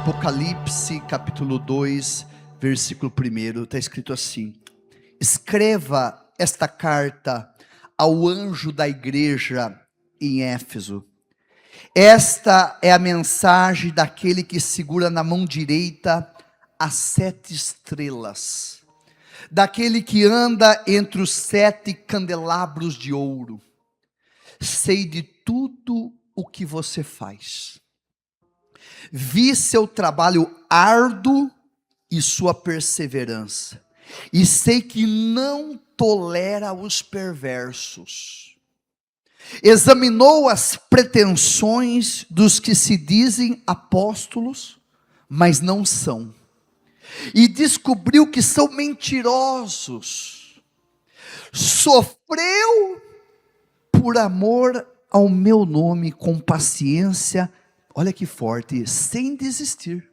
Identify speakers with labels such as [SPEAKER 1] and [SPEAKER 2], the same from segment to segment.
[SPEAKER 1] Apocalipse capítulo 2, versículo 1, está escrito assim: escreva esta carta ao anjo da igreja em Éfeso. Esta é a mensagem daquele que segura na mão direita as 7 estrelas, daquele que anda entre os 7 candelabros de ouro. Sei de tudo o que você faz. Vi seu trabalho árduo e sua perseverança, e sei que não tolera os perversos. Examinou as pretensões dos que se dizem apóstolos, mas não são, e descobriu que são mentirosos. Sofreu por amor ao meu nome com paciência, olha que forte, sem desistir.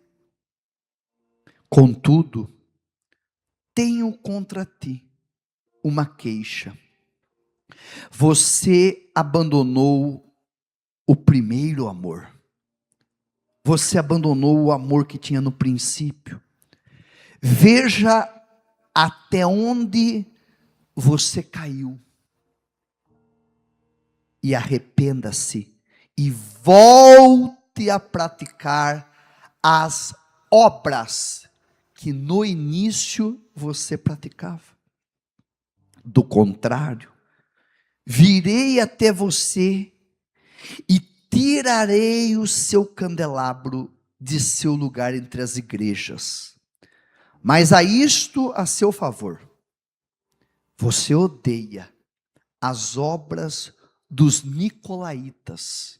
[SPEAKER 1] Contudo, tenho contra ti uma queixa. Você abandonou o primeiro amor. Você abandonou o amor que tinha no princípio. Veja até onde você caiu. E arrependa-se e volte a praticar as obras que no início você praticava. Do contrário, virei até você e tirarei o seu candelabro de seu lugar entre as igrejas. Mas há isto a seu favor: você odeia as obras dos nicolaítas,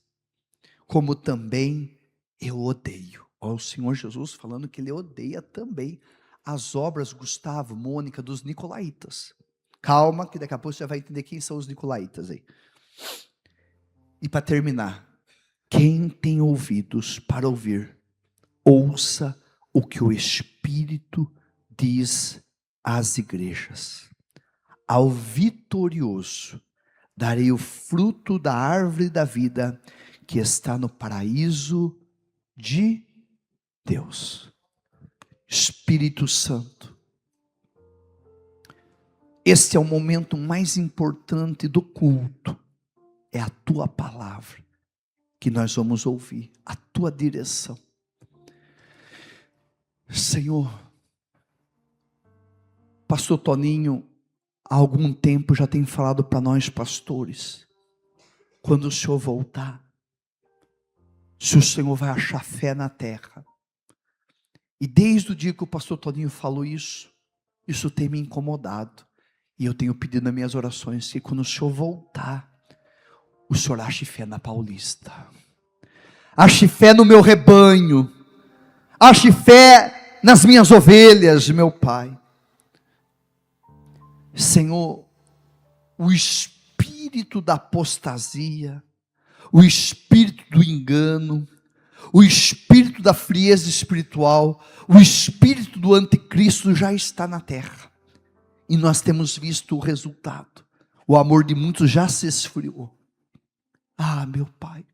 [SPEAKER 1] como também eu odeio. Olha o Senhor Jesus falando que ele odeia também as obras, Gustavo, Mônica, dos nicolaítas. Calma, que daqui a pouco você já vai entender quem são os nicolaítas aí. E para terminar, quem tem ouvidos para ouvir, ouça o que o Espírito diz às igrejas. Ao vitorioso darei o fruto da árvore da vida que está no paraíso de Deus. Espírito Santo, este é o momento mais importante do culto. É a tua palavra que nós vamos ouvir, a tua direção. Senhor, pastor Toninho, há algum tempo já tem falado para nós pastores, quando o Senhor voltar, se o Senhor vai achar fé na terra. E desde o dia que o pastor Toninho falou isso tem me incomodado. E eu tenho pedido nas minhas orações que quando o Senhor voltar, o Senhor ache fé na Paulista, ache fé no meu rebanho, ache fé nas minhas ovelhas, meu Pai. Senhor, o espírito da apostasia, o espírito do engano, o espírito da frieza espiritual, o espírito do anticristo já está na terra. E nós temos visto o resultado. O amor de muitos já se esfriou. Ah, meu Pai,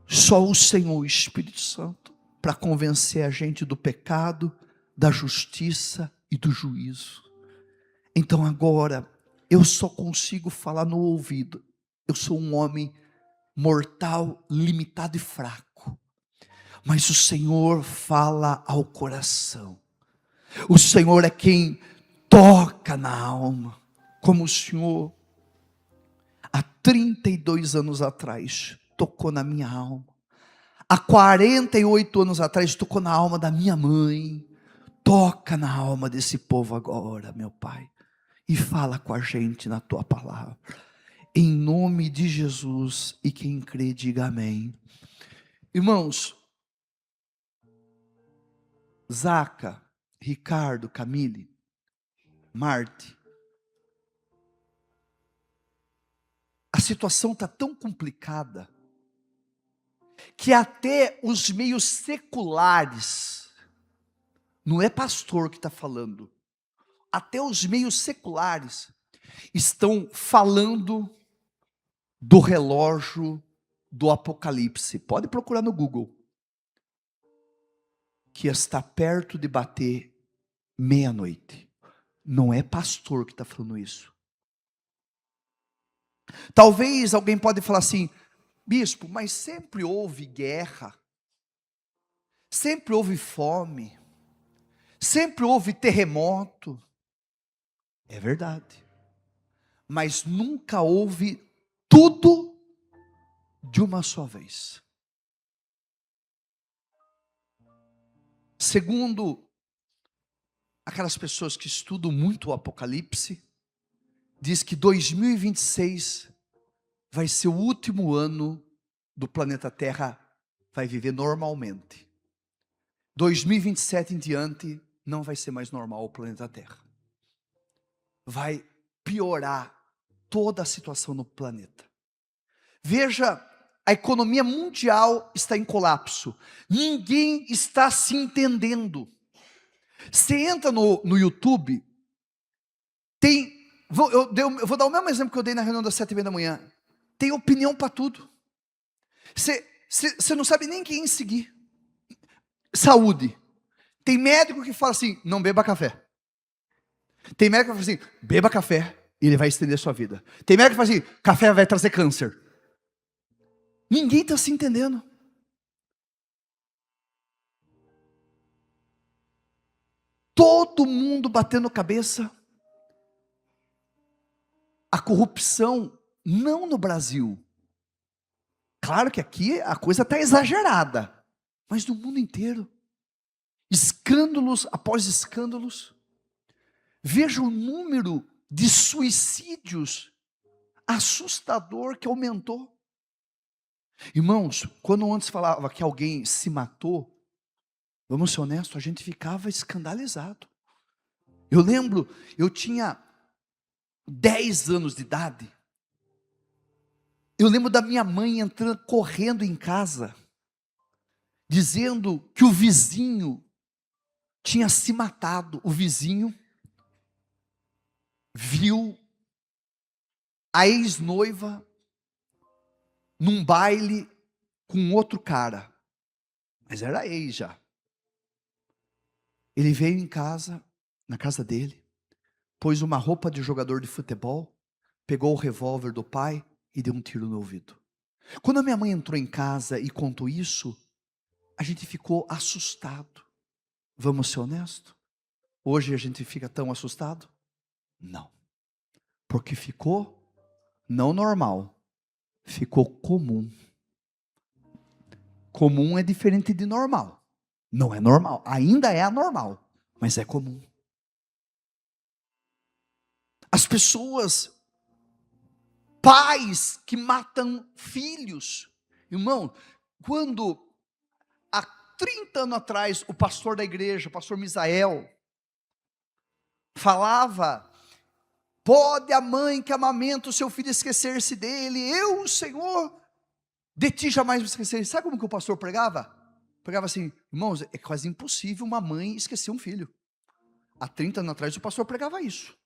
[SPEAKER 1] só o Senhor, o Espírito Santo, para convencer a gente do pecado, da justiça e do juízo. Então agora, eu só consigo falar no ouvido. Eu sou um homem mortal, limitado e fraco. Mas o Senhor fala ao coração. O Senhor é quem toca na alma. Como o Senhor, há 32 anos atrás, tocou na minha alma. Há 48 anos atrás, tocou na alma da minha mãe. Toca na alma desse povo agora, meu Pai. E fala com a gente na tua palavra. Em nome de Jesus, e quem crê, diga amém. Irmãos, Zaca, Ricardo, Camille, Marte, a situação está tão complicada, que até os meios seculares, não é pastor que está falando, até os meios seculares estão falando do relógio do Apocalipse. Pode procurar no Google. que está perto de bater meia-noite. Não é pastor que está falando isso. Talvez alguém pode falar assim: bispo, mas sempre houve guerra, sempre houve fome, sempre houve terremoto. É verdade, mas nunca houve tudo de uma só vez. Segundo aquelas pessoas que estudam muito o Apocalipse, diz que 2026 vai ser o último ano do planeta Terra, vai viver normalmente. 2027 em diante não vai ser mais normal o planeta Terra. Vai piorar toda a situação no planeta. Veja, a economia mundial está em colapso. Ninguém está se entendendo. Você entra no YouTube, eu vou dar o mesmo exemplo que eu dei na reunião das 7h30 da manhã. Tem opinião para tudo. Você não sabe nem quem seguir. Saúde. Tem médico que fala assim: não beba café. Tem médico que fala assim: beba café e ele vai estender a sua vida. Tem médico que fala assim: café vai trazer câncer. Ninguém está se entendendo. Todo mundo batendo cabeça. A corrupção, não no Brasil. Claro que aqui a coisa está exagerada, mas no mundo inteiro. Escândalos após escândalos. Veja o número de suicídios assustador que aumentou. Irmãos, quando antes falava que alguém se matou, vamos ser honestos, a gente ficava escandalizado. Eu lembro, eu tinha 10 anos de idade. Eu lembro da minha mãe entrando, correndo em casa, dizendo que o vizinho tinha se matado. O vizinho viu a ex-noiva num baile com outro cara, mas era ex já. Ele veio em casa, na casa dele, pôs uma roupa de jogador de futebol, pegou o revólver do pai e deu um tiro no ouvido. Quando a minha mãe entrou em casa e contou isso, a gente ficou assustado. Vamos ser honestos? Hoje a gente fica tão assustado? Não. Porque ficou não normal, ficou comum. Comum é diferente de normal. Não é normal, ainda é anormal, mas é comum. As pessoas, pais que matam filhos. Irmão, quando há 30 anos atrás o pastor da igreja, o pastor Misael, falava: pode a mãe que amamenta o seu filho esquecer-se dele, eu, Senhor, de ti jamais me esquecerei. Sabe como que o pastor pregava? Pregava assim: irmãos, é quase impossível uma mãe esquecer um filho. Há 30 anos atrás o pastor pregava isso.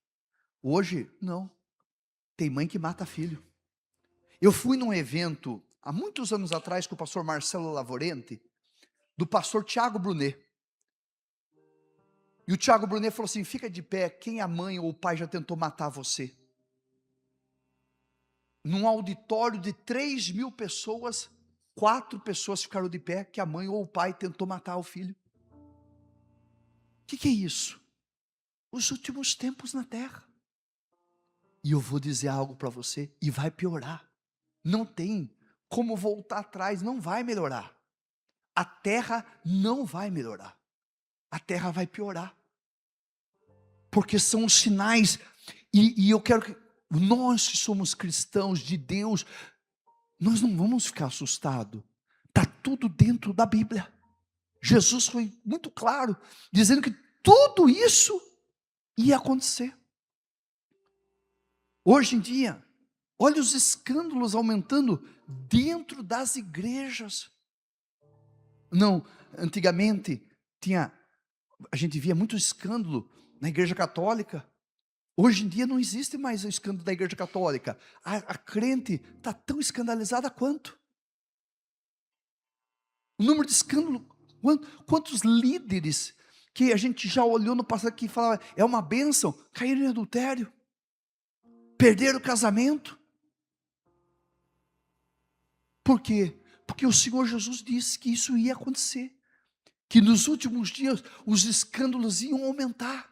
[SPEAKER 1] Hoje, não. Tem mãe que mata filho. Eu fui num evento, há muitos anos atrás, com o pastor Marcelo Lavorente, do pastor Tiago Brunet. E o Tiago Brunet falou assim: fica de pé, quem a mãe ou o pai já tentou matar você? Num auditório de 3.000 pessoas, 4 pessoas ficaram de pé, que a mãe ou o pai tentou matar o filho. O que é isso? Os últimos tempos na terra. E eu vou dizer algo para você, e vai piorar. Não tem como voltar atrás, não vai melhorar. A terra não vai melhorar. A terra vai piorar. Porque são os sinais, e eu quero que nós que somos cristãos de Deus, nós não vamos ficar assustados. Está tudo dentro da Bíblia. Jesus foi muito claro, dizendo que tudo isso ia acontecer. Hoje em dia, olha os escândalos aumentando dentro das igrejas. Não, antigamente a gente via muito escândalo na igreja católica. Hoje em dia não existe mais o escândalo da igreja católica. A crente está tão escandalizada quanto. O número de escândalo Quantos líderes que a gente já olhou no passado que falava, é uma bênção, caíram em adultério, perderam o casamento. Por quê? Porque o Senhor Jesus disse que isso ia acontecer, que nos últimos dias os escândalos iam aumentar.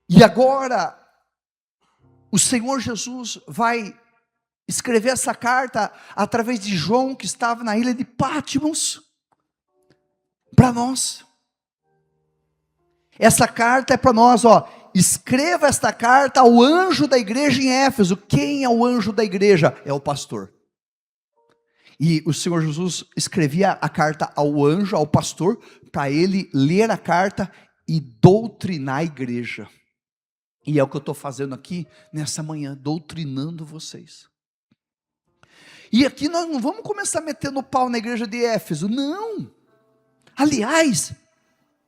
[SPEAKER 1] E agora, o Senhor Jesus vai escrever essa carta através de João, que estava na ilha de Patmos, para nós. Essa carta é para nós, escreva esta carta ao anjo da igreja em Éfeso. Quem é o anjo da igreja? É o pastor. E o Senhor Jesus escrevia a carta ao anjo, ao pastor, para ele ler a carta e doutrinar a igreja. E é o que eu estou fazendo aqui nessa manhã, doutrinando vocês. E aqui nós não vamos começar metendo pau na igreja de Éfeso, não. Aliás,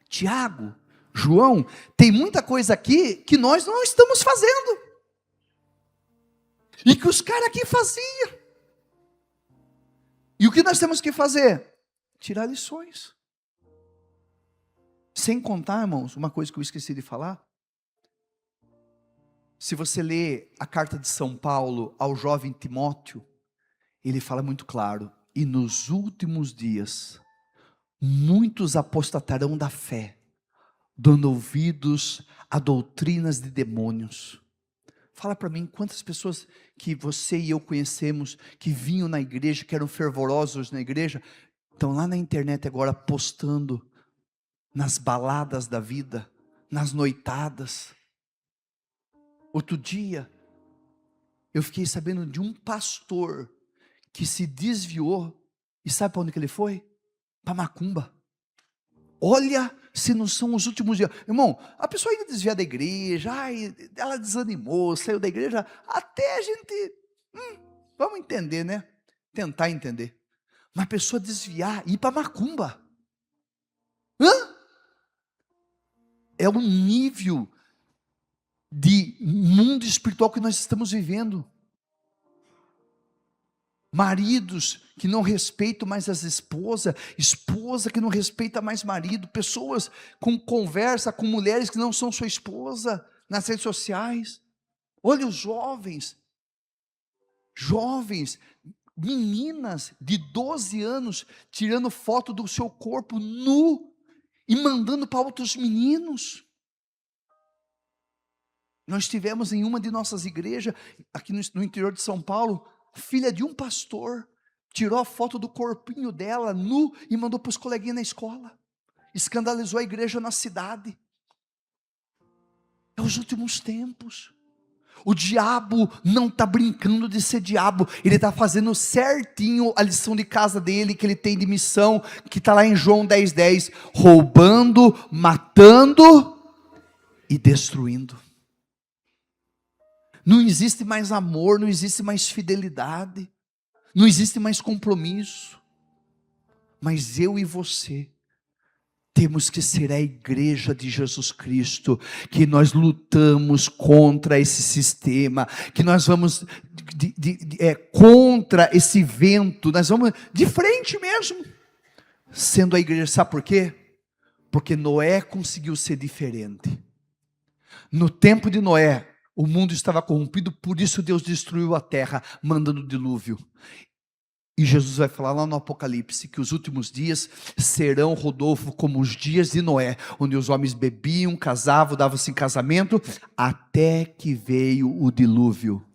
[SPEAKER 1] Tiago, João, tem muita coisa aqui que nós não estamos fazendo. E que os caras aqui faziam. E o que nós temos que fazer? Tirar lições. Sem contar, irmãos, uma coisa que eu esqueci de falar. Se você lê a carta de São Paulo ao jovem Timóteo, ele fala muito claro, e nos últimos dias, muitos apostatarão da fé, dando ouvidos a doutrinas de demônios. Fala para mim, quantas pessoas que você e eu conhecemos, que vinham na igreja, que eram fervorosos na igreja, estão lá na internet agora postando, nas baladas da vida, nas noitadas. Outro dia, eu fiquei sabendo de um pastor, que se desviou, e sabe para onde que ele foi? Para macumba. Olha, se não são os últimos dias. Irmão, a pessoa ainda desvia da igreja, ela desanimou, saiu da igreja, até a gente, vamos entender, né? Tentar entender. Mas a pessoa desviar, ir para macumba. É um nível de mundo espiritual que nós estamos vivendo. Maridos que não respeitam mais as esposas, esposa que não respeita mais marido, pessoas com conversa com mulheres que não são sua esposa, nas redes sociais. Olha os jovens, meninas de 12 anos, tirando foto do seu corpo nu, e mandando para outros meninos. Nós tivemos em uma de nossas igrejas, aqui no interior de São Paulo, filha de um pastor, tirou a foto do corpinho dela, nu, e mandou para os coleguinhas na escola, escandalizou a igreja na cidade. É os últimos tempos, o diabo não está brincando de ser diabo, ele está fazendo certinho a lição de casa dele, que ele tem de missão, que está lá em João 10:10, roubando, matando e destruindo. Não existe mais amor, não existe mais fidelidade, não existe mais compromisso. Mas eu e você temos que ser a igreja de Jesus Cristo, que nós lutamos contra esse sistema, que nós vamos contra esse vento, nós vamos de frente mesmo, sendo a igreja. Sabe por quê? Porque Noé conseguiu ser diferente. No tempo de Noé, o mundo estava corrompido, por isso Deus destruiu a terra, mandando o dilúvio. E Jesus vai falar lá no Apocalipse, que os últimos dias serão, Rodolfo, como os dias de Noé, onde os homens bebiam, casavam, davam-se em casamento, até que veio o dilúvio.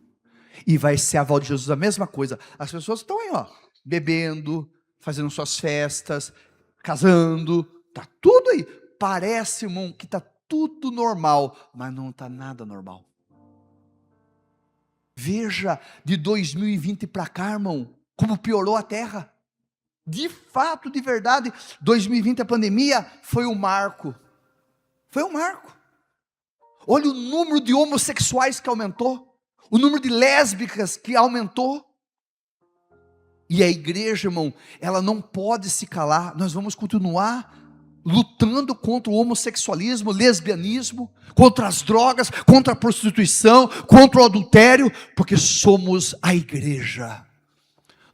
[SPEAKER 1] E vai ser a volta de Jesus a mesma coisa. As pessoas estão aí, bebendo, fazendo suas festas, casando, está tudo aí. Parece, irmão, que está tudo normal, mas não está nada normal. Veja, de 2020 para cá, irmão, como piorou a terra. De fato, de verdade, 2020, a pandemia, foi um marco. Foi um marco. Olha o número de homossexuais que aumentou, o número de lésbicas que aumentou. E a igreja, irmão, ela não pode se calar. Nós vamos continuar lutando contra o homossexualismo, lesbianismo, contra as drogas, contra a prostituição, contra o adultério, porque somos a igreja.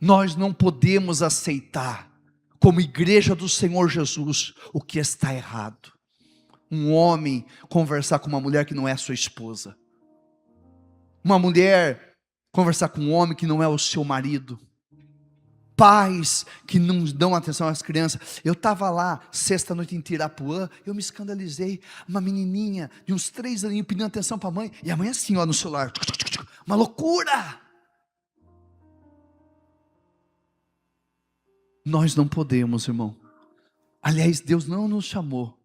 [SPEAKER 1] Nós não podemos aceitar, como igreja do Senhor Jesus, o que está errado. Um homem conversar com uma mulher que não é sua esposa. Uma mulher conversar com um homem que não é o seu marido. Pais que não dão atenção às crianças. Eu estava lá, sexta-noite em Tirapuã, eu me escandalizei. Uma menininha de uns 3 aninhos pedindo atenção para a mãe. E a mãe assim, ó, no celular. Uma loucura! Nós não podemos, irmão. Aliás, Deus não nos chamou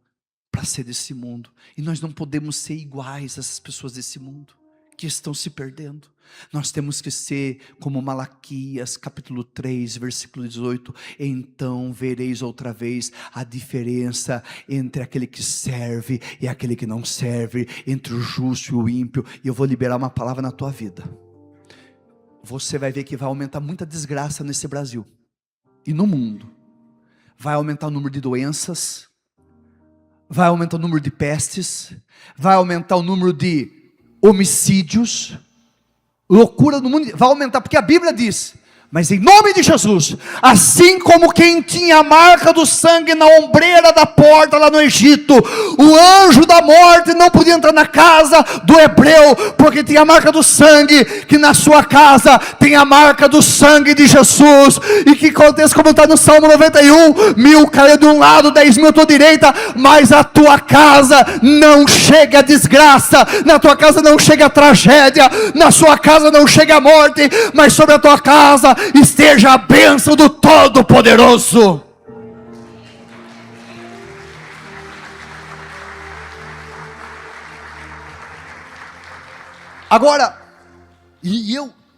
[SPEAKER 1] para ser desse mundo. E nós não podemos ser iguais a essas pessoas desse mundo, que estão se perdendo. Nós temos que ser como Malaquias capítulo 3, versículo 18. Então vereis outra vez a diferença entre aquele que serve e aquele que não serve, entre o justo e o ímpio. E eu vou liberar uma palavra na tua vida. Você vai ver que vai aumentar muita desgraça nesse Brasil e no mundo. Vai aumentar o número de doenças, vai aumentar o número de pestes, vai aumentar o número de homicídios, loucura no mundo, vai aumentar, porque a Bíblia diz, mas em nome de Jesus, assim como quem tinha a marca do sangue na ombreira da porta lá no Egito, o anjo da morte não podia entrar na casa do hebreu, porque tinha a marca do sangue, que na sua casa tem a marca do sangue de Jesus, e que acontece como está no Salmo 91, 1000 caiu de um lado, 10.000 à tua direita, mas a tua casa não chega a desgraça, na tua casa não chega a tragédia, na sua casa não chega a morte, mas sobre a tua casa esteja a bênção do Todo-Poderoso. Agora,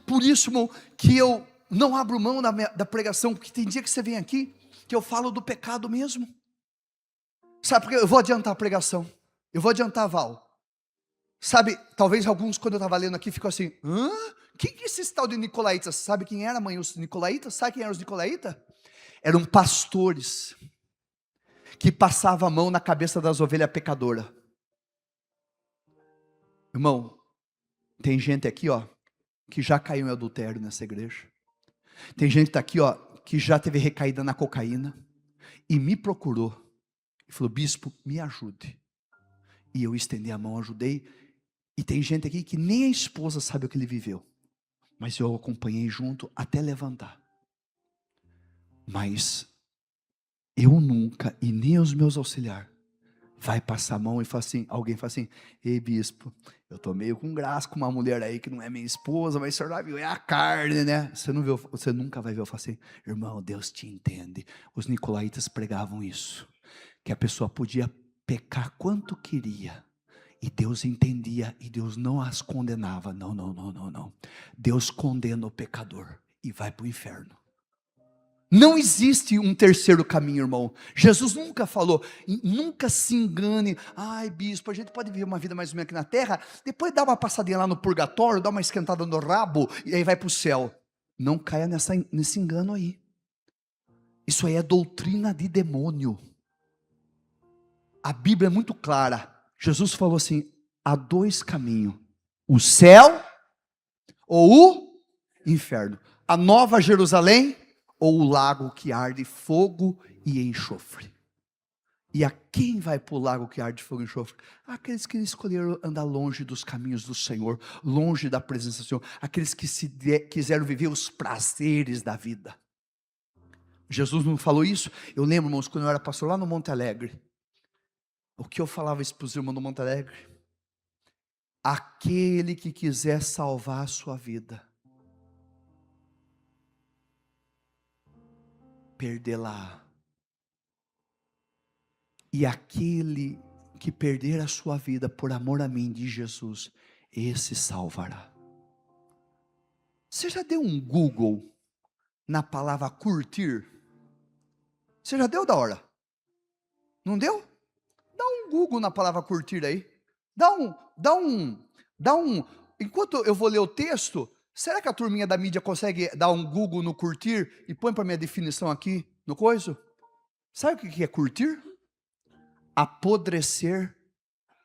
[SPEAKER 1] por isso, irmão, que eu não abro mão da pregação, porque tem dia que você vem aqui, que eu falo do pecado mesmo. Sabe, porque eu vou adiantar a pregação, eu vou adiantar a Val. Sabe, talvez alguns, quando eu estava lendo aqui, ficam assim, hã? Quem que é esse tal de Nicolaítas? Sabe quem era, mãe, os Nicolaítas? Sabe quem eram os Nicolaítas? Eram pastores que passavam a mão na cabeça das ovelhas pecadoras. Irmão, tem gente aqui, ó, que já caiu em adultério nessa igreja. Tem gente que está aqui, ó, que já teve recaída na cocaína e me procurou e falou, bispo, me ajude. E eu estendi a mão, ajudei. E tem gente aqui que nem a esposa sabe o que ele viveu, mas eu acompanhei junto até levantar. Mas eu nunca, e nem os meus auxiliares, vai passar a mão e fala assim, alguém fala assim, ei bispo, eu tô meio com graça com uma mulher aí que não é minha esposa, mas o senhor já viu, é a carne, né? Você não viu, você nunca vai ver. Eu falo assim, irmão, Deus te entende. Os nicolaítas pregavam isso, que a pessoa podia pecar quanto queria, e Deus entendia, e Deus não as condenava. Não. Deus condena o pecador e vai para o inferno. Não existe um terceiro caminho, irmão. Jesus nunca falou, nunca se engane. Ai, bispo, a gente pode viver uma vida mais ou menos aqui na terra, depois dá uma passadinha lá no purgatório, dá uma esquentada no rabo, e aí vai para o céu. Não caia nesse engano aí. Isso aí é doutrina de demônio. A Bíblia é muito clara. Jesus falou assim, há 2 caminhos, o céu ou o inferno, a nova Jerusalém ou o lago que arde fogo e enxofre. E a quem vai para o lago que arde fogo e enxofre? Aqueles que escolheram andar longe dos caminhos do Senhor, longe da presença do Senhor, aqueles que quiseram viver os prazeres da vida. Jesus não falou isso? Eu lembro, irmãos, quando eu era pastor lá no Monte Alegre, o que eu falava isso para os irmãos do Monte Alegre? Aquele que quiser salvar a sua vida, perdê-la. E aquele que perder a sua vida por amor a mim, de Jesus, esse salvará. Você já deu um Google na palavra curtir? Você já deu da hora? Não deu? Dá um Google na palavra curtir aí. Dá um. Enquanto eu vou ler o texto, será que a turminha da mídia consegue dar um Google no curtir e põe para minha definição aqui no coiso? Sabe o que é curtir? Apodrecer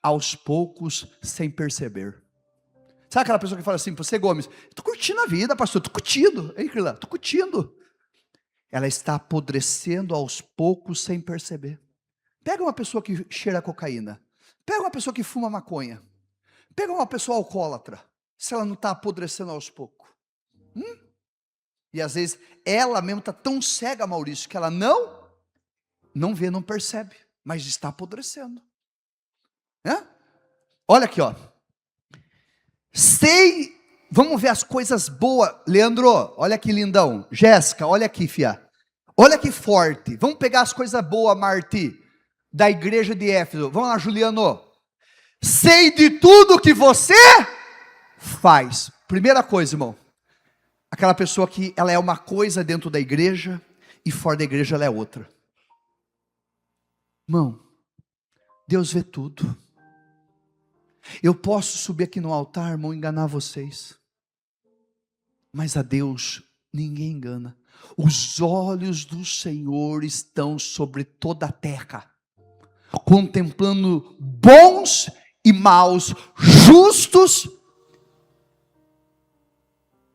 [SPEAKER 1] aos poucos sem perceber. Sabe aquela pessoa que fala assim, você, Gomes, estou curtindo a vida, pastor, estou curtindo. Ei, Crila, estou curtindo. Ela está apodrecendo aos poucos sem perceber. Pega uma pessoa que cheira cocaína. Pega uma pessoa que fuma maconha. Pega uma pessoa alcoólatra. Se ela não está apodrecendo aos poucos. E às vezes ela mesmo está tão cega, Maurício, que ela não vê, não percebe. Mas está apodrecendo. Olha aqui, ó. Vamos ver as coisas boas. Leandro, olha aqui, lindão. Jéssica, olha aqui, fia. Olha que forte. Vamos pegar as coisas boas, Marti, da igreja de Éfeso. Vamos lá, Juliano. Sei de tudo que você faz. Primeira coisa, irmão. Aquela pessoa que ela é uma coisa dentro da igreja e fora da igreja ela é outra. Irmão, Deus vê tudo. Eu posso subir aqui no altar, irmão, enganar vocês. Mas a Deus ninguém engana. Os olhos do Senhor estão sobre toda a terra, contemplando bons e maus, justos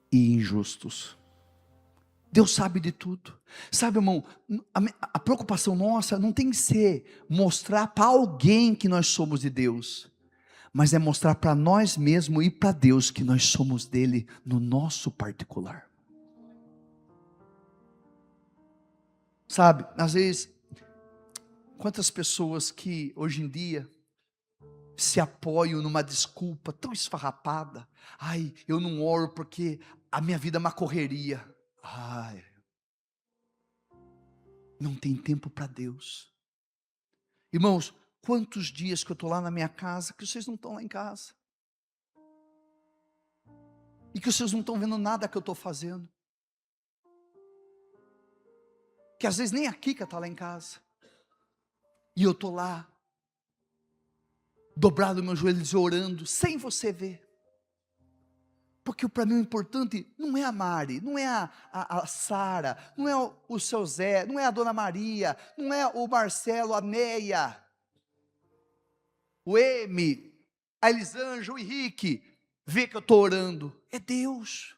[SPEAKER 1] e injustos. Deus sabe de tudo. Sabe, irmão, a preocupação nossa não tem que ser mostrar para alguém que nós somos de Deus, mas é mostrar para nós mesmos e para Deus que nós somos dele no nosso particular. Sabe, às vezes, quantas pessoas que hoje em dia se apoiam numa desculpa tão esfarrapada. Ai, eu não oro porque a minha vida é uma correria. Ai, não tem tempo para Deus. Irmãos, quantos dias que eu estou lá na minha casa, que vocês não estão lá em casa. E que vocês não estão vendo nada que eu estou fazendo. Que às vezes nem a Kika está lá em casa. E eu estou lá, dobrado meus joelhos e orando, sem você ver. Porque para mim o importante não é a Mari, não é a Sara, não é o seu Zé, não é a Dona Maria, não é o Marcelo, a Neia, o Emi, a Elisângela, o Henrique, ver que eu estou orando. É Deus.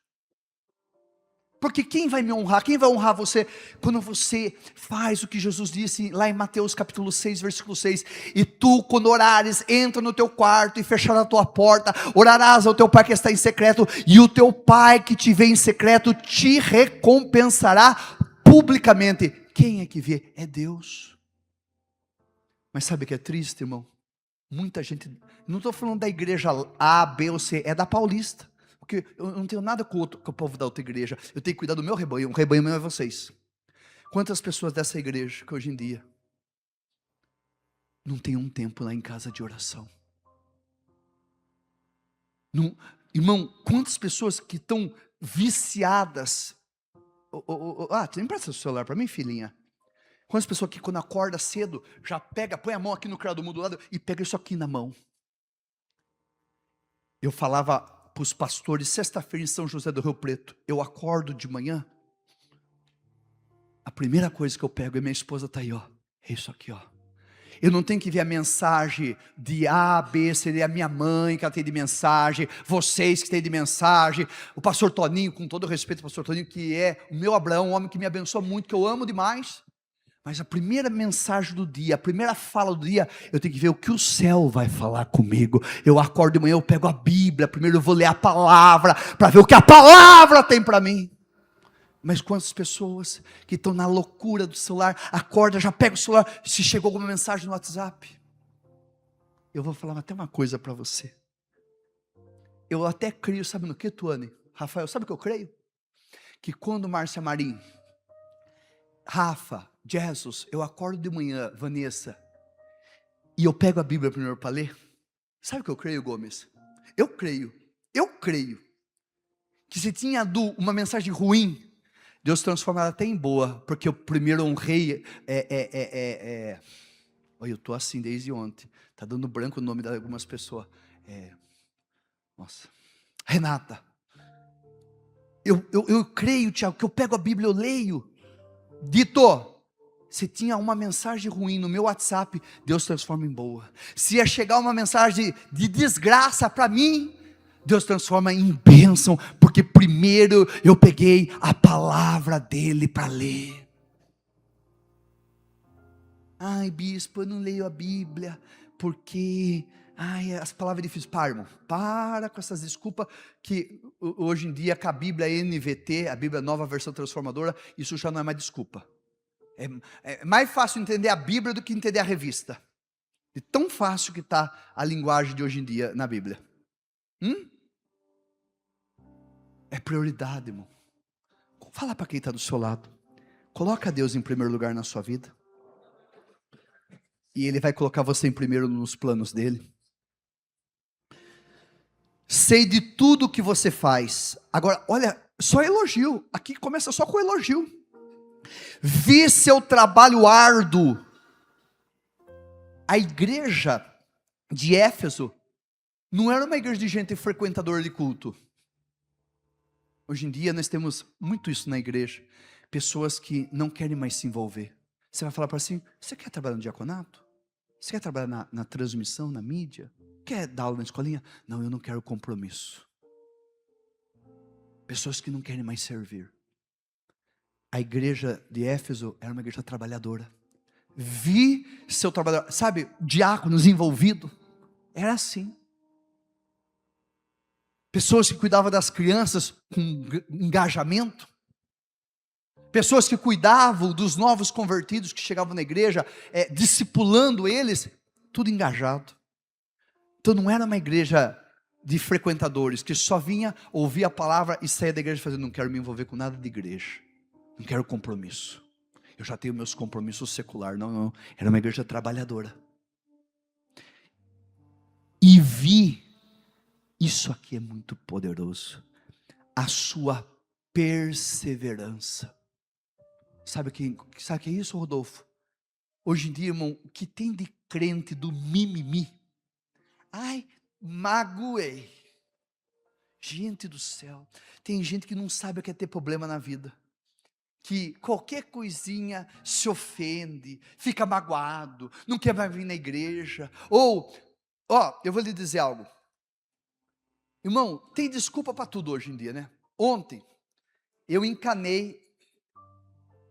[SPEAKER 1] Porque quem vai me honrar? Quem vai honrar você? Quando você faz o que Jesus disse lá em Mateus capítulo 6, versículo 6. E tu, quando orares, entra no teu quarto e fechará a tua porta. Orarás ao teu pai que está em secreto. E o teu pai que te vê em secreto te recompensará publicamente. Quem é que vê? É Deus. Mas sabe o que é triste, irmão? Muita gente, não estou falando da igreja A, B ou C, é da Paulista. Porque eu não tenho nada com o povo da outra igreja. Eu tenho que cuidar do meu rebanho. O rebanho meu é vocês. Quantas pessoas dessa igreja que hoje em dia não tem um tempo lá em casa de oração? Não, irmão, quantas pessoas que estão viciadas? Você empresta o celular para mim, filhinha? Quantas pessoas que quando acorda cedo já pega, põe a mão aqui no criado mudo do lado e pega isso aqui na mão? Eu falava para os pastores, sexta-feira em São José do Rio Preto, eu acordo de manhã, a primeira coisa que eu pego é minha esposa está aí, ó, é isso aqui, ó. Eu não tenho que ver a mensagem de A, B, seria a minha mãe que ela tem de mensagem, vocês que têm de mensagem, o pastor Toninho, com todo o respeito ao pastor Toninho, que é o meu Abraão, um homem que me abençoa muito, que eu amo demais. Mas a primeira mensagem do dia, a primeira fala do dia, eu tenho que ver o que o céu vai falar comigo. Eu acordo de manhã, eu pego a Bíblia, primeiro eu vou ler a palavra, para ver o que a palavra tem para mim. Mas quantas pessoas que estão na loucura do celular, acorda, já pega o celular, se chegou alguma mensagem no WhatsApp. Eu vou falar até uma coisa para você. Eu até creio, sabe no que, Tuane? Rafael, sabe o que eu creio? Que quando Márcia Marim, Rafa, Jesus, eu acordo de manhã, Vanessa, e eu pego a Bíblia primeiro para ler. Sabe o que eu creio, Gomes? Eu creio que se tinha uma mensagem ruim, Deus transforma ela até em boa, porque eu primeiro honrei, olha, eu estou assim desde ontem, está dando branco o nome de algumas pessoas, Renata, eu creio, Tiago, que eu pego a Bíblia, eu leio, Dito, se tinha uma mensagem ruim no meu WhatsApp, Deus transforma em boa. Se ia chegar uma mensagem de desgraça para mim, Deus transforma em bênção, porque primeiro eu peguei a palavra dele para ler. Ai, bispo, eu não leio a Bíblia, porque as palavras difíceis. Para, irmão, para com essas desculpas, que hoje em dia com a Bíblia NVT, a Bíblia Nova Versão Transformadora, isso já não é mais desculpa. É mais fácil entender a Bíblia do que entender a revista. De tão fácil que está a linguagem de hoje em dia na Bíblia. É prioridade, irmão. Fala para quem está do seu lado. Coloca Deus em primeiro lugar na sua vida. E Ele vai colocar você em primeiro nos planos dEle. Sei de tudo que você faz. Agora, olha, só elogio. Aqui começa só com elogio. Vi seu trabalho árduo. A igreja de Éfeso não era uma igreja de gente frequentadora de culto. Hoje em dia nós temos muito isso na igreja. Pessoas que não querem mais se envolver. Você vai falar para assim, você quer trabalhar no diaconato? Você quer trabalhar na transmissão, na mídia? Quer dar aula na escolinha? Não, eu não quero compromisso. Pessoas que não querem mais servir. A igreja de Éfeso era uma igreja trabalhadora. Vi seu trabalho, sabe, diáconos envolvidos. Era assim. Pessoas que cuidavam das crianças com engajamento. Pessoas que cuidavam dos novos convertidos que chegavam na igreja, discipulando eles, tudo engajado. Então não era uma igreja de frequentadores, que só vinha, ouvia a palavra e saía da igreja fazendo, não quero me envolver com nada de igreja. Não quero compromisso. Eu já tenho meus compromissos seculares. Não. Era uma igreja trabalhadora. E vi, isso aqui é muito poderoso, a sua perseverança. Sabe o que é isso, Rodolfo? Hoje em dia, irmão, o que tem de crente do mimimi? Ai, magoei. Gente do céu, tem gente que não sabe o que é ter problema na vida. Que qualquer coisinha se ofende, fica magoado, não quer mais vir na igreja. Ou, eu vou lhe dizer algo. Irmão, tem desculpa para tudo hoje em dia, né? Ontem, eu encanei.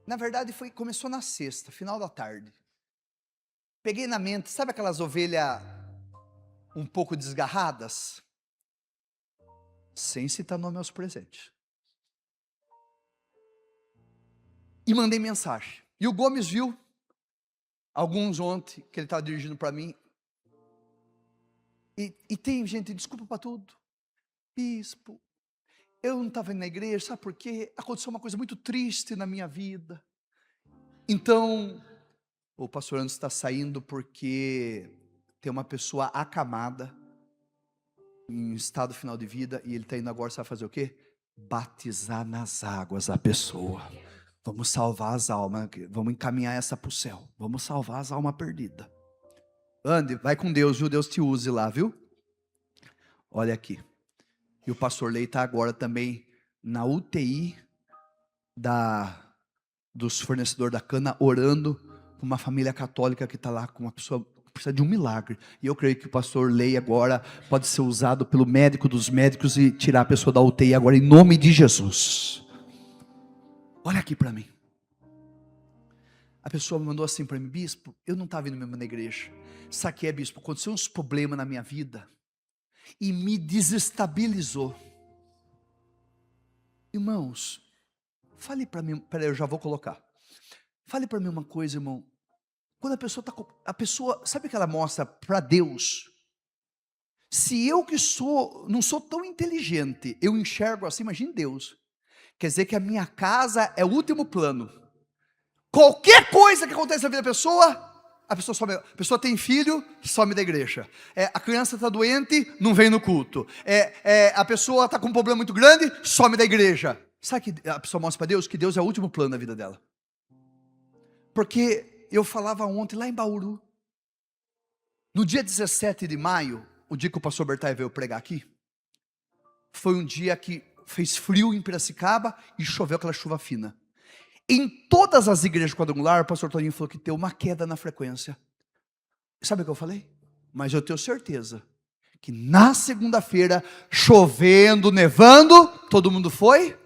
[SPEAKER 1] Na verdade, começou na sexta, final da tarde. Peguei na mente, sabe aquelas ovelhas um pouco desgarradas? Sem citar nome aos presentes. E mandei mensagem. E o Gomes viu, alguns ontem, que ele estava dirigindo para mim. E tem gente, desculpa para tudo. Bispo, eu não estava indo na igreja, sabe por quê? Aconteceu uma coisa muito triste na minha vida. Então, o pastor Anderson está saindo porque tem uma pessoa acamada, em estado final de vida, e ele está indo agora, sabe fazer o quê? Batizar nas águas a pessoa. Vamos salvar as almas, vamos encaminhar essa para o céu. Vamos salvar as almas perdidas. Ande, vai com Deus, viu? Deus te use lá, viu? Olha aqui. E o pastor Lei está agora também na UTI dos fornecedores da cana, orando por uma família católica que está lá com uma pessoa que precisa de um milagre. E eu creio que o pastor Lei agora pode ser usado pelo médico dos médicos e tirar a pessoa da UTI agora em nome de Jesus. Olha aqui para mim. A pessoa me mandou assim para mim, bispo, eu não estava indo mesmo na igreja. Sabe o que é, bispo? Aconteceu uns problemas na minha vida e me desestabilizou. Irmãos, fale para mim, peraí, eu já vou colocar. Fale para mim uma coisa, irmão. Quando a pessoa, sabe o que ela mostra para Deus? Se eu que não sou tão inteligente, eu enxergo assim, imagine Deus. Quer dizer que a minha casa é o último plano. Qualquer coisa que acontece na vida da pessoa, a pessoa tem filho, some da igreja. A criança está doente, não vem no culto. A pessoa está com um problema muito grande, some da igreja. Sabe que a pessoa mostra para Deus? Que Deus é o último plano da vida dela. Porque eu falava ontem lá em Bauru. No dia 17 de maio, o dia que o pastor Bertai veio pregar aqui, foi um dia que fez frio em Piracicaba e choveu aquela chuva fina. Em todas as igrejas quadrangulares, o pastor Toninho falou que tem uma queda na frequência. Sabe o que eu falei? Mas eu tenho certeza que na segunda-feira, chovendo, nevando, todo mundo foi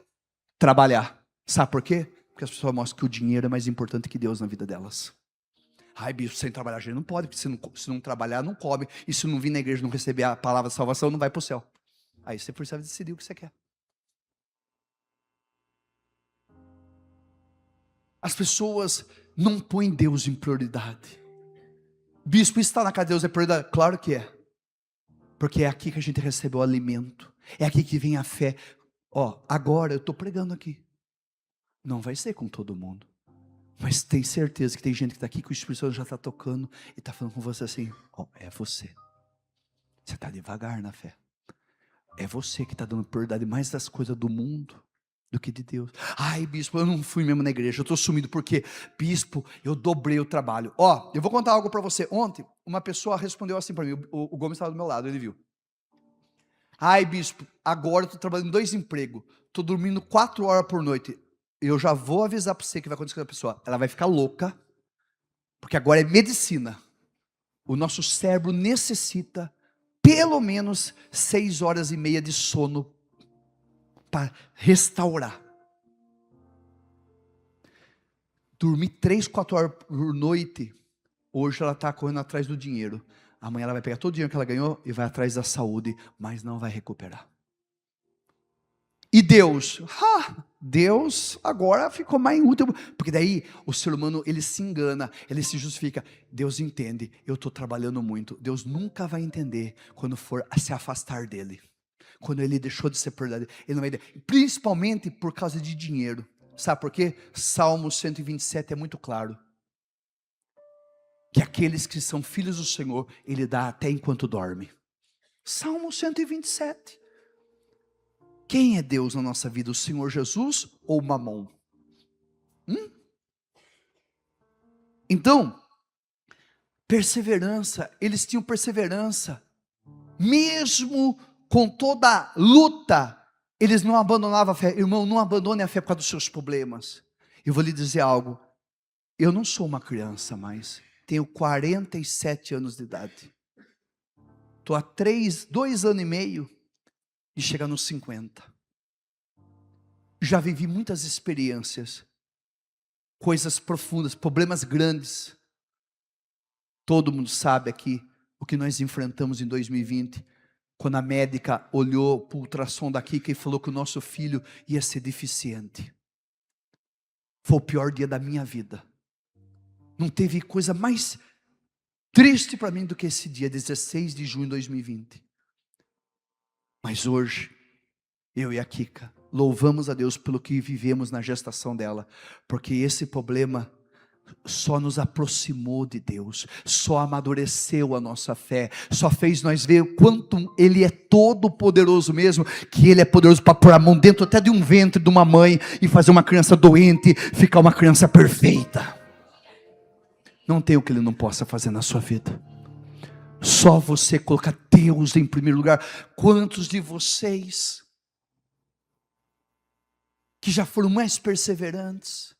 [SPEAKER 1] trabalhar. Sabe por quê? Porque as pessoas mostram que o dinheiro é mais importante que Deus na vida delas. Ai, bispo, sem trabalhar a gente não pode, porque se não trabalhar, não come. E se não vir na igreja, não receber a palavra de salvação, não vai para o céu. Aí você precisa decidir o que você quer. As pessoas não põem Deus em prioridade. Bispo, estar na casa de Deus é prioridade? Claro que é. Porque é aqui que a gente recebe o alimento. É aqui que vem a fé. Agora eu estou pregando aqui. Não vai ser com todo mundo. Mas tem certeza que tem gente que está aqui, que o Espírito Santo já está tocando e está falando com você assim, é você. Você está devagar na fé. É você que está dando prioridade mais das coisas do mundo do que de Deus. Ai, bispo, eu não fui mesmo na igreja, eu estou sumido porque, bispo, eu dobrei o trabalho. Eu vou contar algo para você. Ontem, uma pessoa respondeu assim para mim, o Gomes estava do meu lado, ele viu. Ai, bispo, agora eu estou trabalhando em 2 empregos, estou dormindo 4 horas por noite. Eu já vou avisar para você que vai acontecer com a pessoa. Ela vai ficar louca, porque agora é medicina. O nosso cérebro necessita pelo menos 6 horas e meia de sono para restaurar. Dormir 3, 4 horas por noite, hoje ela está correndo atrás do dinheiro. Amanhã ela vai pegar todo o dinheiro que ela ganhou e vai atrás da saúde, mas não vai recuperar. E Deus? Deus agora ficou mais útil, porque daí o ser humano, ele se engana, ele se justifica. Deus entende, eu estou trabalhando muito. Deus nunca vai entender quando for a se afastar dele. Quando ele deixou de ser prioridade, ele não vai entender. Principalmente por causa de dinheiro. Sabe por quê? Salmo 127 é muito claro. Que aqueles que são filhos do Senhor, ele dá até enquanto dorme. Salmo 127. Quem é Deus na nossa vida? O Senhor Jesus ou Mamon? Então, perseverança, eles tinham perseverança, mesmo com toda luta, eles não abandonavam a fé. Irmão, não abandone a fé por causa dos seus problemas. Eu vou lhe dizer algo, eu não sou uma criança mais, tenho 47 anos de idade, estou há 2 anos e meio de chegar nos 50, já vivi muitas experiências, coisas profundas, problemas grandes. Todo mundo sabe aqui o que nós enfrentamos em 2020, quando a médica olhou para o ultrassom da Kika e falou que o nosso filho ia ser deficiente. Foi o pior dia da minha vida. Não teve coisa mais triste para mim do que esse dia, 16 de junho de 2020. Mas hoje, eu e a Kika louvamos a Deus pelo que vivemos na gestação dela, porque esse problema só nos aproximou de Deus, só amadureceu a nossa fé, só fez nós ver o quanto Ele é todo poderoso mesmo, que Ele é poderoso para pôr a mão dentro até de um ventre de uma mãe, e fazer uma criança doente, ficar uma criança perfeita. Não tem o que Ele não possa fazer na sua vida, só você colocar Deus em primeiro lugar. Quantos de vocês que já foram mais perseverantes?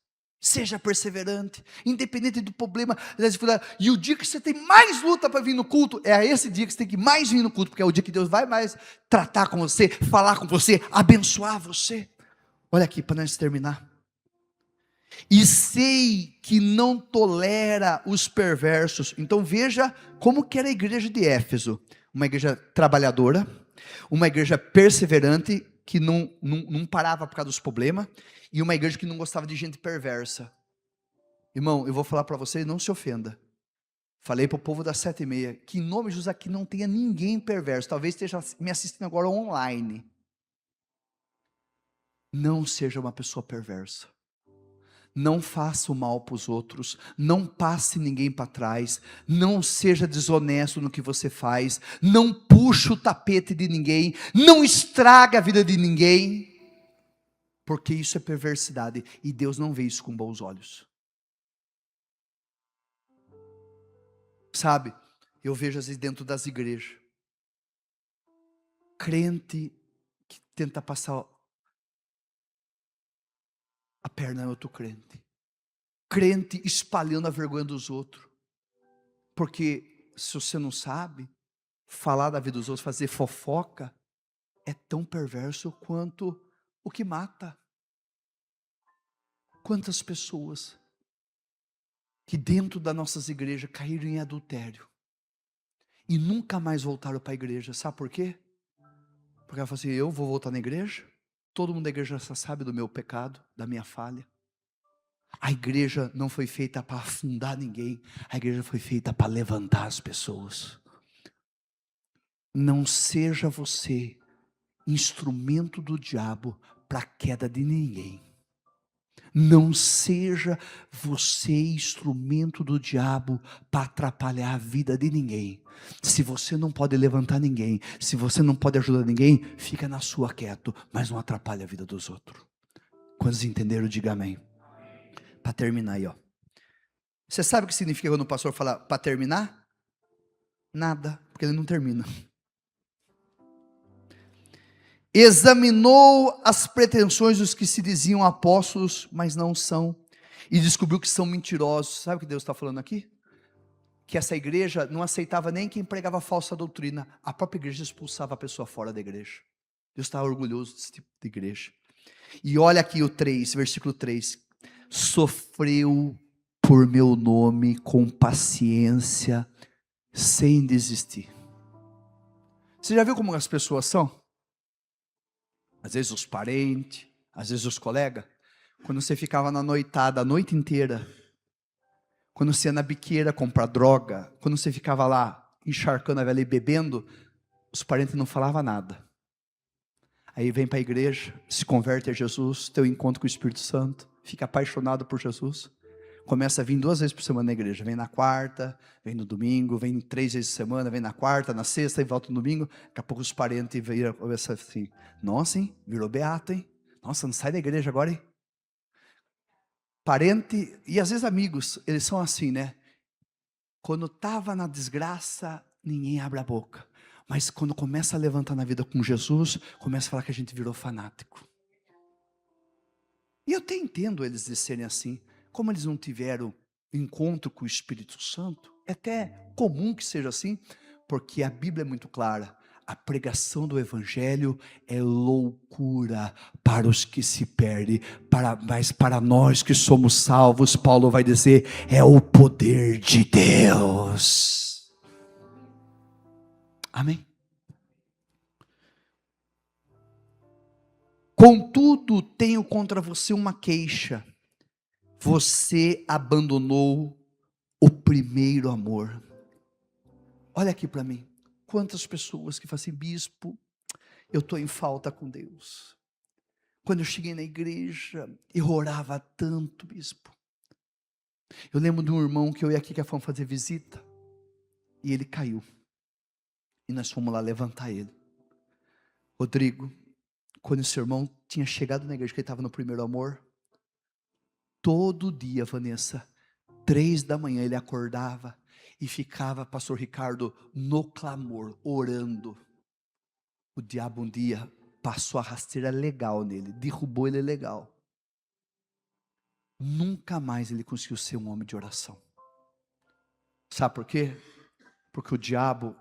[SPEAKER 1] Seja perseverante, independente do problema, da dificuldade. E o dia que você tem mais luta para vir no culto, é esse dia que você tem que mais vir no culto, porque é o dia que Deus vai mais tratar com você, falar com você, abençoar você. Olha aqui, para nós terminar. E sei que não tolera os perversos. Então veja como que era a igreja de Éfeso. Uma igreja trabalhadora, uma igreja perseverante, que não parava por causa dos problemas, e uma igreja que não gostava de gente perversa. Irmão, eu vou falar para você, não se ofenda. Falei para o povo das 7h30, que em nome de Jesus aqui não tenha ninguém perverso. Talvez esteja me assistindo agora online. Não seja uma pessoa perversa. Não faça o mal para os outros, não passe ninguém para trás, não seja desonesto no que você faz, não puxe o tapete de ninguém, não estraga a vida de ninguém, porque isso é perversidade, e Deus não vê isso com bons olhos. Sabe, eu vejo às vezes dentro das igrejas, crente que tenta passar a perna em outro crente, crente espalhando a vergonha dos outros, porque se você não sabe, falar da vida dos outros, fazer fofoca, é tão perverso quanto o que mata. Quantas pessoas que dentro das nossas igrejas caíram em adultério e nunca mais voltaram para a igreja. Sabe por quê? Porque ela falou assim, eu vou voltar na igreja? Todo mundo da igreja já sabe do meu pecado, da minha falha. A igreja não foi feita para afundar ninguém. A igreja foi feita para levantar as pessoas. Não seja você instrumento do diabo para a queda de ninguém. Não seja você instrumento do diabo para atrapalhar a vida de ninguém. Se você não pode levantar ninguém, se você não pode ajudar ninguém, fica na sua quieto, mas não atrapalhe a vida dos outros. Quantos entenderam, diga amém. Para terminar aí, ó. Você sabe o que significa quando o pastor fala para terminar? Nada, porque ele não termina. Examinou as pretensões dos que se diziam apóstolos, mas não são, e descobriu que são mentirosos. Sabe o que Deus está falando aqui? Que essa igreja não aceitava nem quem pregava falsa doutrina. A própria igreja expulsava a pessoa fora da igreja. Deus está orgulhoso desse tipo de igreja. E olha aqui o 3, versículo 3. Sofreu por meu nome com paciência, sem desistir. Você já viu como as pessoas são? Às vezes os parentes, às vezes os colegas. Quando você ficava na noitada a noite inteira, quando você ia na biqueira comprar droga, quando você ficava lá encharcando a velha e bebendo, os parentes não falavam nada. Aí vem para a igreja, se converte a Jesus, tem um encontro com o Espírito Santo, fica apaixonado por Jesus, começa a vir 2 vezes por semana na igreja, vem na quarta, vem no domingo, vem 3 vezes por semana, vem na quarta, na sexta e volta no domingo. Daqui a pouco os parentes viram assim, nossa, hein, virou beato, hein, nossa, não sai da igreja agora, hein. Parente, e às vezes amigos, eles são assim, né, quando estava na desgraça, ninguém abre a boca, mas quando começa a levantar na vida com Jesus, começa a falar que a gente virou fanático. E eu até entendo eles de serem assim. Como eles não tiveram encontro com o Espírito Santo, é até comum que seja assim, porque a Bíblia é muito clara. A pregação do Evangelho é loucura para os que se perdem, mas para nós que somos salvos, Paulo vai dizer, é o poder de Deus. Amém? Contudo, tenho contra você uma queixa. Você abandonou o primeiro amor. Olha aqui para mim. Quantas pessoas que falam assim, bispo, eu estou em falta com Deus. Quando eu cheguei na igreja, eu orava tanto, bispo. Eu lembro de um irmão que eu ia aqui, que fomos fazer visita, e ele caiu. E nós fomos lá levantar ele. Rodrigo, quando esse irmão tinha chegado na igreja, que ele estava no primeiro amor, todo dia, Vanessa, 3 da manhã ele acordava e ficava, pastor Ricardo, no clamor, orando. O diabo um dia passou a rasteira legal nele, derrubou ele legal. Nunca mais ele conseguiu ser um homem de oração. Sabe por quê? Porque o diabo,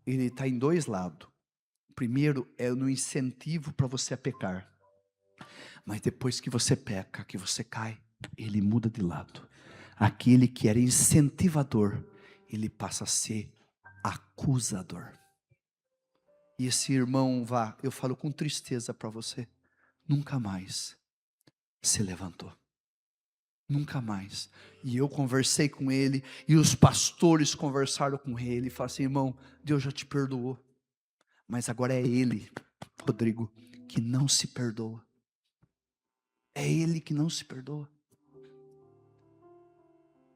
[SPEAKER 1] ele está em 2 lados. Primeiro é no incentivo para você a pecar. Mas depois que você peca, que você cai, ele muda de lado. Aquele que era incentivador, ele passa a ser acusador. E esse irmão, eu falo com tristeza para você, nunca mais se levantou. Nunca mais. E eu conversei com ele, e os pastores conversaram com ele, e falaram assim, irmão, Deus já te perdoou. Mas agora é ele, Rodrigo, que não se perdoa. É ele que não se perdoa.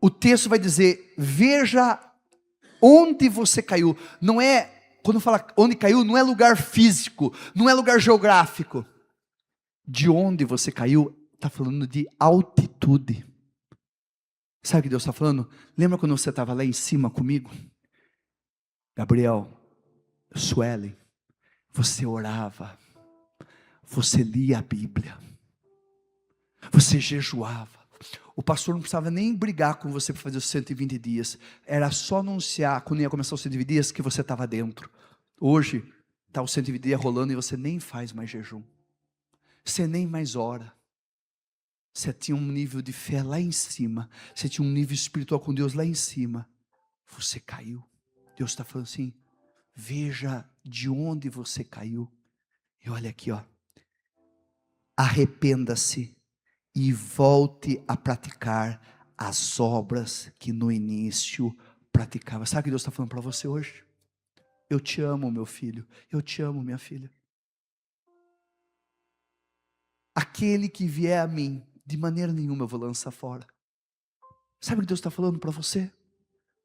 [SPEAKER 1] O texto vai dizer, veja onde você caiu. Não é, quando fala onde caiu, não é lugar físico, não é lugar geográfico. De onde você caiu, está falando de altitude. Sabe o que Deus está falando? Lembra quando você estava lá em cima comigo? Gabriel, Suelen, você orava, você lia a Bíblia, você jejuava, O pastor não precisava nem brigar com você para fazer os 120 dias. Era só anunciar, quando ia começar os 120 dias, que você estava dentro. Hoje, está os 120 dias rolando e você nem faz mais jejum. Você nem mais ora. Você tinha um nível de fé lá em cima. Você tinha um nível espiritual com Deus lá em cima. Você caiu. Deus está falando assim, veja de onde você caiu. E olha aqui, ó. Arrependa-se e volte a praticar as obras que no início praticava. Sabe o que Deus está falando para você hoje? Eu te amo, meu filho. Eu te amo, minha filha. Aquele que vier a mim, de maneira nenhuma eu vou lançar fora. Sabe o que Deus está falando para você?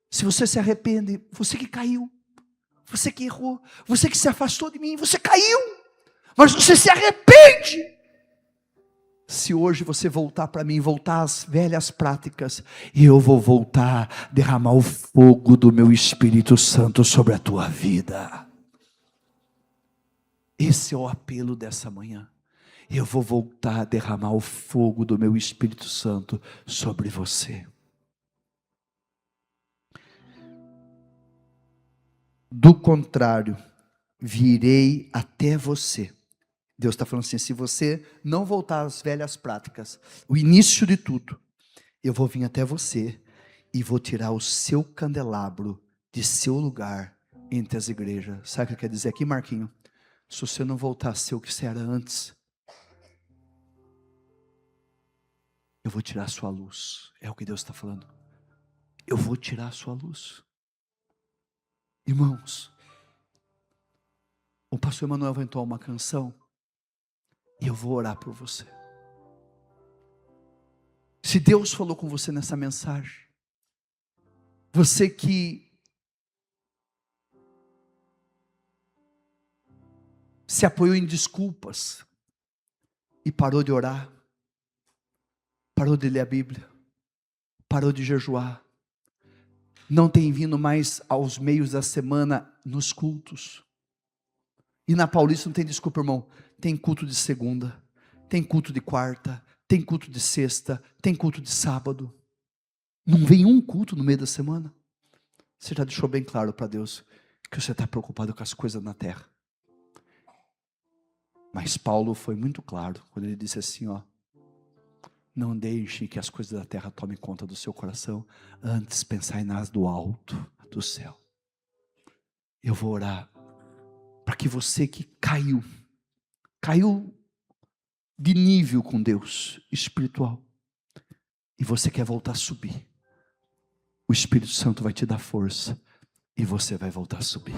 [SPEAKER 1] Se você se arrepende, você que caiu, você que errou, você que se afastou de mim, você caiu, mas você se arrepende. Se hoje você voltar para mim, voltar às velhas práticas, eu vou voltar a derramar o fogo do meu Espírito Santo sobre a tua vida. Esse é o apelo dessa manhã. Eu vou voltar a derramar o fogo do meu Espírito Santo sobre você. Do contrário, virei até você. Deus está falando assim, se você não voltar às velhas práticas, o início de tudo, eu vou vir até você e vou tirar o seu candelabro de seu lugar entre as igrejas. Sabe o que quer dizer aqui, Marquinho? Se você não voltar a ser o que você era antes, eu vou tirar a sua luz. É o que Deus está falando. Eu vou tirar a sua luz. Irmãos, o pastor Emanuel vai entoar uma canção e eu vou orar por você. Se Deus falou com você nessa mensagem, você que se apoiou em desculpas e parou de orar, parou de ler a Bíblia, parou de jejuar, não tem vindo mais aos meios da semana nos cultos. E na Paulista não tem desculpa, irmão. Tem culto de segunda, tem culto de quarta, tem culto de sexta, tem culto de sábado. Não vem um culto no meio da semana. Você já deixou bem claro para Deus que você está preocupado com as coisas na terra. Mas Paulo foi muito claro quando ele disse assim, ó: não deixe que as coisas da terra tomem conta do seu coração, antes pensai nas do alto, do céu. Eu vou orar para que você que caiu de nível com Deus espiritual, e você quer voltar a subir, o Espírito Santo vai te dar força e você vai voltar a subir.